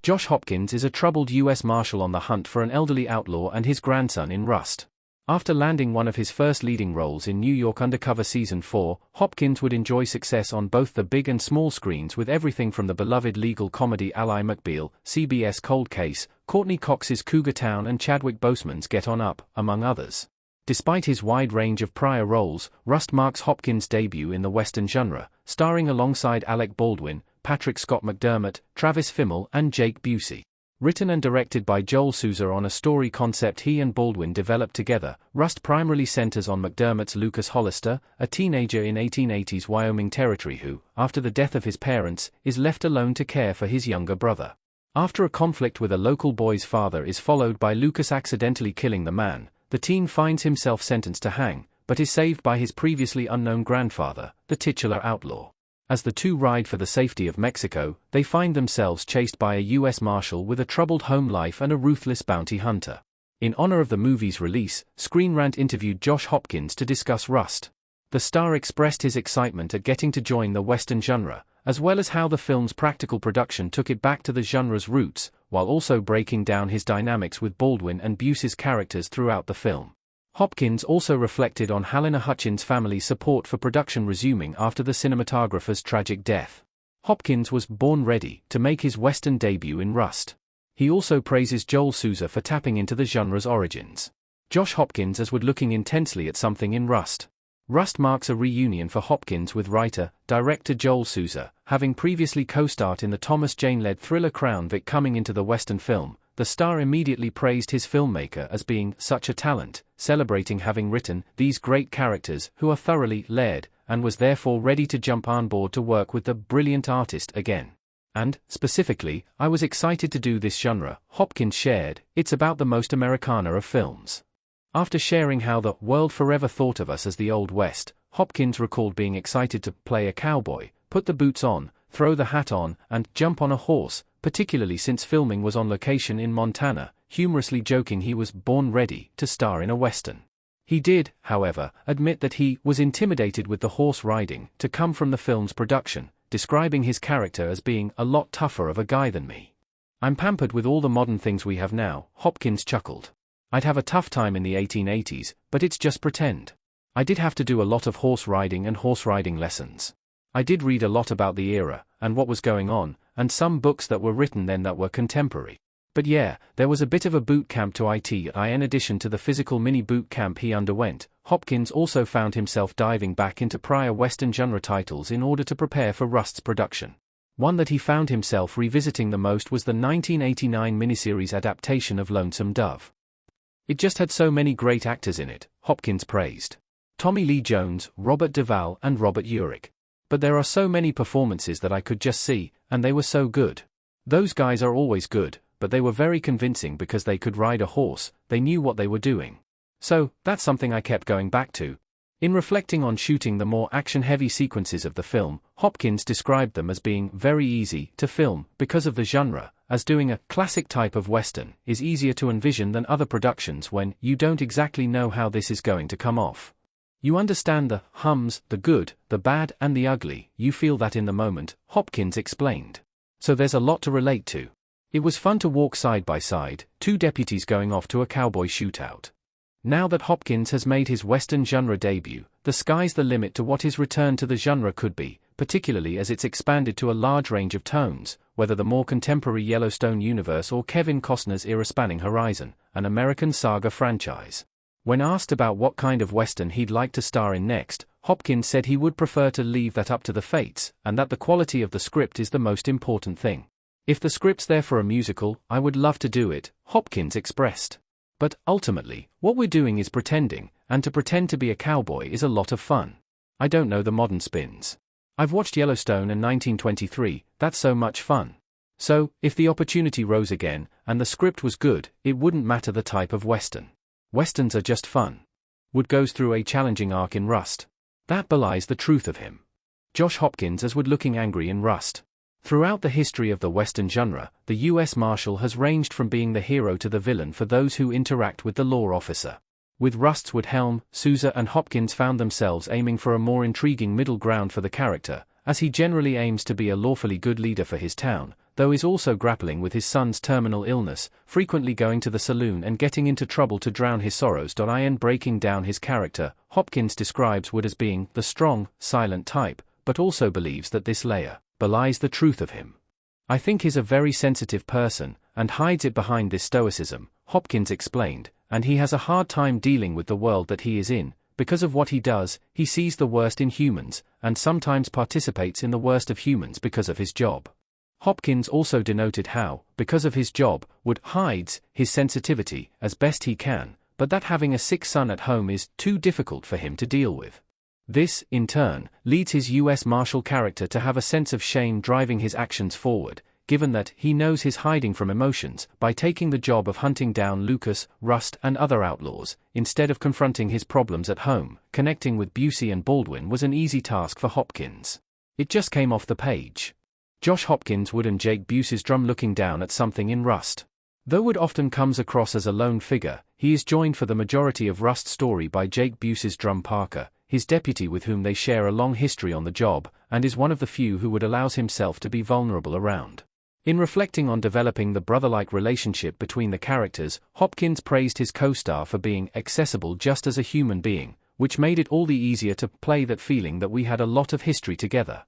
Josh Hopkins is a troubled U.S. Marshal on the hunt for an elderly outlaw and his grandson in Rust. After landing one of his first leading roles in New York Undercover Season 4, Hopkins would enjoy success on both the big and small screens with everything from the beloved legal comedy Ally McBeal, CBS Cold Case, Courtney Cox's Cougar Town and Chadwick Boseman's Get On Up, among others. Despite his wide range of prior roles, Rust marks Hopkins' debut in the Western genre, starring alongside Alec Baldwin, Patrick Scott McDermott, Travis Fimmel and Jake Busey. Written and directed by Joel Souza on a story concept he and Baldwin developed together, Rust primarily centers on McDermott's Lucas Hollister, a teenager in 1880s Wyoming territory who, after the death of his parents, is left alone to care for his younger brother. After a conflict with a local boy's father is followed by Lucas accidentally killing the man, the teen finds himself sentenced to hang, but is saved by his previously unknown grandfather, the titular outlaw. As the two ride for the safety of Mexico, they find themselves chased by a U.S. Marshal with a troubled home life and a ruthless bounty hunter. In honor of the movie's release, Screen Rant interviewed Josh Hopkins to discuss Rust. The star expressed his excitement at getting to join the Western genre, as well as how the film's practical production took it back to the genre's roots, while also breaking down his dynamics with Baldwin and Busey's characters throughout the film. Hopkins also reflected on Helena Hutchins' family's support for production resuming after the cinematographer's tragic death. Hopkins was born ready to make his Western debut in Rust. He also praises Joel Souza for tapping into the genre's origins. Josh Hopkins as would looking intensely at something in Rust. Rust marks a reunion for Hopkins with writer-director Joel Souza, having previously co-starred in the Thomas Jane-led thriller Crown Vic. Coming into the Western film, the star immediately praised his filmmaker as being such a talent, celebrating having written these great characters who are thoroughly layered, and was therefore ready to jump on board to work with the brilliant artist again. And, specifically, I was excited to do this genre, Hopkins shared, it's about the most Americana of films. After sharing how the world forever thought of us as the Old West, Hopkins recalled being excited to play a cowboy, put the boots on, throw the hat on, and jump on a horse, particularly since filming was on location in Montana, humorously joking he was born ready to star in a Western. He did, however, admit that he was intimidated with the horse riding to come from the film's production, describing his character as being a lot tougher of a guy than me. I'm pampered with all the modern things we have now, Hopkins chuckled. I'd have a tough time in the 1880s, but it's just pretend. I did have to do a lot of horse riding and horse riding lessons. I did read a lot about the era, and what was going on, and some books that were written then that were contemporary. But yeah, there was a bit of a boot camp to IT in addition to the physical mini boot camp he underwent. Hopkins also found himself diving back into prior Western genre titles in order to prepare for Rust's production. One that he found himself revisiting the most was the 1989 miniseries adaptation of Lonesome Dove. It just had so many great actors in it, Hopkins praised. Tommy Lee Jones, Robert Duvall and Robert Urich. But there are so many performances that I could just see, and they were so good. Those guys are always good, but they were very convincing because they could ride a horse, they knew what they were doing. So, that's something I kept going back to. In reflecting on shooting the more action-heavy sequences of the film, Hopkins described them as being very easy to film because of the genre, as doing a classic type of Western is easier to envision than other productions when you don't exactly know how this is going to come off. You understand the hums, the good, the bad and the ugly, you feel that in the moment, Hopkins explained. So there's a lot to relate to. It was fun to walk side by side, two deputies going off to a cowboy shootout. Now that Hopkins has made his Western genre debut, the sky's the limit to what his return to the genre could be, particularly as it's expanded to a large range of tones, whether the more contemporary Yellowstone universe or Kevin Costner's era-spanning Horizon, an American saga franchise. When asked about what kind of Western he'd like to star in next, Hopkins said he would prefer to leave that up to the fates, and that the quality of the script is the most important thing. If the script's there for a musical, I would love to do it, Hopkins expressed. But, ultimately, what we're doing is pretending, and to pretend to be a cowboy is a lot of fun. I don't know the modern spins. I've watched Yellowstone and 1923, that's so much fun. So, if the opportunity rose again, and the script was good, it wouldn't matter the type of Western. Westerns are just fun. Wood goes through a challenging arc in Rust. That belies the truth of him. Josh Hopkins as Wood looking angry in Rust. Throughout the history of the Western genre, the U.S. Marshal has ranged from being the hero to the villain for those who interact with the law officer. With Rust's Wood helm, Souza and Hopkins found themselves aiming for a more intriguing middle ground for the character, as he generally aims to be a lawfully good leader for his town, though is also grappling with his son's terminal illness, frequently going to the saloon and getting into trouble to drown his sorrows. In breaking down his character, Hopkins describes Wood as being the strong, silent type, but also believes that this layer belies the truth of him. I think he's a very sensitive person, and hides it behind this stoicism, Hopkins explained, and he has a hard time dealing with the world that he is in. Because of what he does, he sees the worst in humans, and sometimes participates in the worst of humans because of his job. Hopkins also denoted how, because of his job, Wood hides his sensitivity as best he can, but that having a sick son at home is too difficult for him to deal with. This, in turn, leads his U.S. Marshal character to have a sense of shame driving his actions forward, given that he knows his hiding from emotions by taking the job of hunting down Lucas, Rust and other outlaws, instead of confronting his problems at home. Connecting with Busey and Baldwin was an easy task for Hopkins. It just came off the page. Josh Hopkins Wood and Jake Busey's drum looking down at something in Rust. Though Wood often comes across as a lone figure, he is joined for the majority of Rust's story by Jake Busey's drum Parker, his deputy with whom they share a long history on the job, and is one of the few who would allow himself to be vulnerable around. In reflecting on developing the brother-like relationship between the characters, Hopkins praised his co-star for being accessible just as a human being, which made it all the easier to play that feeling that we had a lot of history together.